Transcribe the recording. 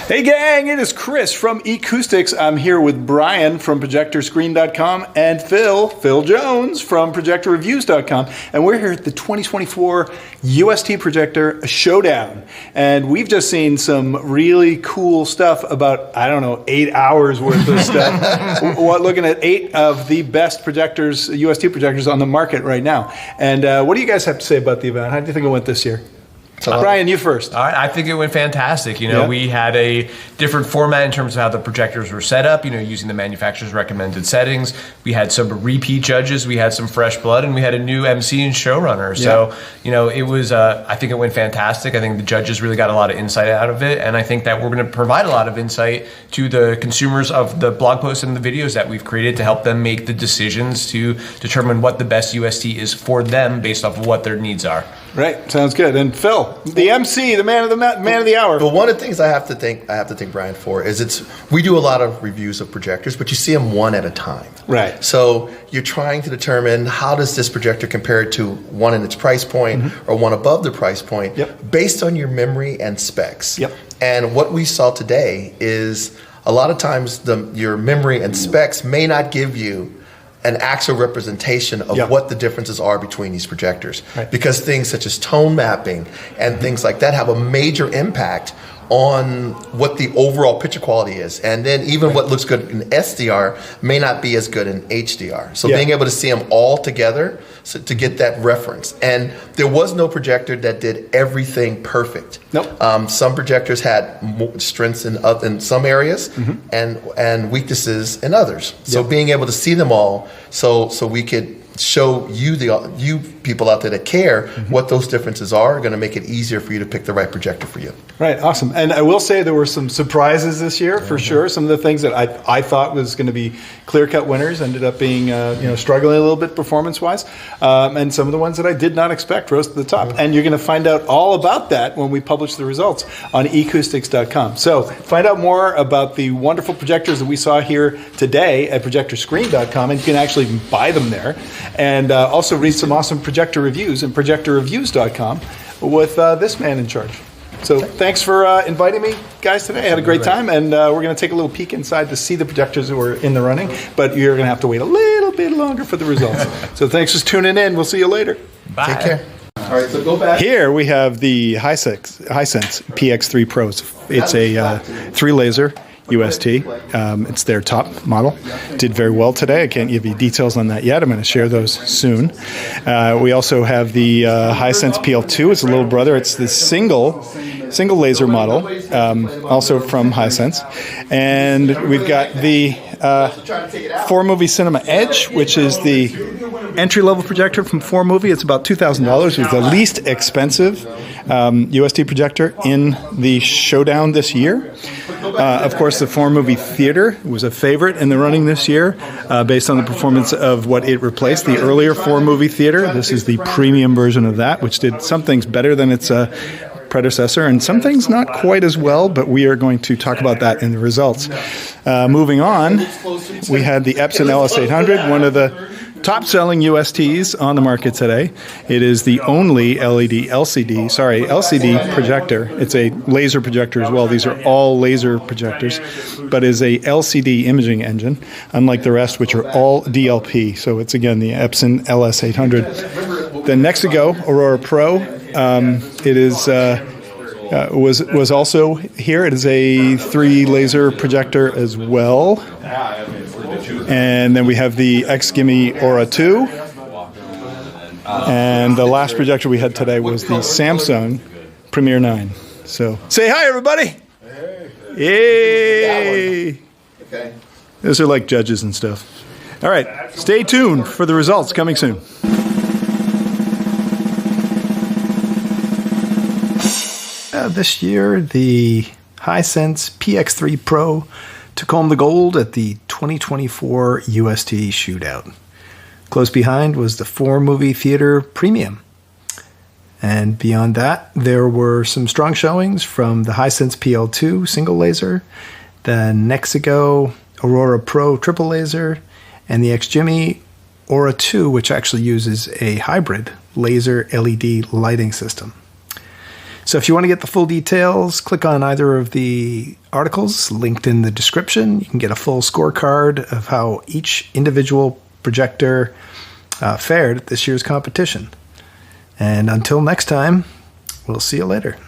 Hey gang, it is Chris from Acoustics. I'm here with Brian from ProjectorScreen.com and Phil Jones from ProjectorReviews.com. And we're here at the 2024 UST Projector Showdown. And we've just seen some really cool stuff about, 8 hours worth of stuff. Looking at 8 of the best projectors, UST projectors on the market right now. And what do you guys have to say about the event? How do you think it went this year? Brian, you first. All right, I think it went fantastic. We had a different format in terms of how the projectors were set up, using the manufacturer's recommended settings. We had some repeat judges, we had some fresh blood, and we had a new MC and showrunner. So, it was, I think it went fantastic. I think the judges really got a lot of insight out of it, and I think that we're going to provide a lot of insight to the consumers of the blog posts and the videos that we've created to help them make the decisions to determine what the best UST is for them based off of what their needs are. Right, sounds good. And Phil, the MC, the man of the hour. But one of the things I have to thank Brian for is we do a lot of reviews of projectors, but you see them one at a time. Right. So you're trying to determine how does this projector compare to one in its price point or one above the price point based on your memory and specs. Yep. And what we saw today is a lot of times your memory and specs may not give you an actual representation of what the differences are between these projectors. Right. Because things such as tone mapping and things like that have a major impact on what the overall picture quality is. And then even what looks good in SDR may not be as good in HDR. So being able to see them all together to get that reference. And there was no projector that did everything perfect. Nope. Some projectors had more strengths in some areas and weaknesses in others. So being able to see them all so we could show you people out there that care what those differences are going to make it easier for you to pick the right projector for you. Right, awesome. And I will say there were some surprises this year for sure. Some of the things that I thought was going to be clear-cut winners ended up being struggling a little bit performance-wise, and some of the ones that I did not expect rose to the top. And you're going to find out all about that when we publish the results on acoustics.com. So find out more about the wonderful projectors that we saw here today at projectorscreen.com, and you can actually even buy them there. And also read some awesome projector reviews in projectorreviews.com with this man in charge. So thanks for inviting me, guys, today. I had a great time, and we're going to take a little peek inside to see the projectors that were in the running, but you're going to have to wait a little bit longer for the results. So thanks for tuning in. We'll see you later. Bye. Take care. All right, so go back. Here we have the Hisense PX3 Pros. It's a 3-laser UST. It's their top model. Did very well today. I can't give you details on that yet. I'm going to share those soon. We also have the Hisense PL2. It's a little brother. It's the single laser model, also from Hisense. And we've got the 4Movie Cinema Edge, which is the entry-level projector from 4Movie. It's about $2,000. It's the least expensive UST projector in the showdown this year. Of course, the 4Movie Theater was a favorite in the running this year based on the performance of what it replaced, the earlier 4Movie Theater. This is the premium version of that, which did some things better than its predecessor and some things not quite as well, but we are going to talk about that in the results. Moving on, we had the Epson LS800, one of the top-selling USTs on the market today. It is the only LCD projector. It's a laser projector as well. These are all laser projectors, but is a LCD imaging engine, unlike the rest, which are all DLP. So it's, again, the Epson LS800. The Nexigo Aurora Pro, it is was also here. It is a 3-laser projector as well. And then we have the XGIMI Aura 2. And the last projector we had today was the Samsung Premier 9. So say hi, everybody. Hey. Yay. Okay. Those are like judges and stuff. All right. Stay tuned for the results coming soon. This year, the Hisense PX3 Pro took home the gold at the 2024 UST Showdown. Close behind was the 4Movie Theater Premium. And beyond that, there were some strong showings from the Hisense PL2 single laser, the Nexigo Aurora Pro triple laser, and the XGIMI Aura 2, which actually uses a hybrid laser LED lighting system. So if you want to get the full details, click on either of the articles linked in the description. You can get a full scorecard of how each individual projector fared at this year's competition. And until next time, we'll see you later.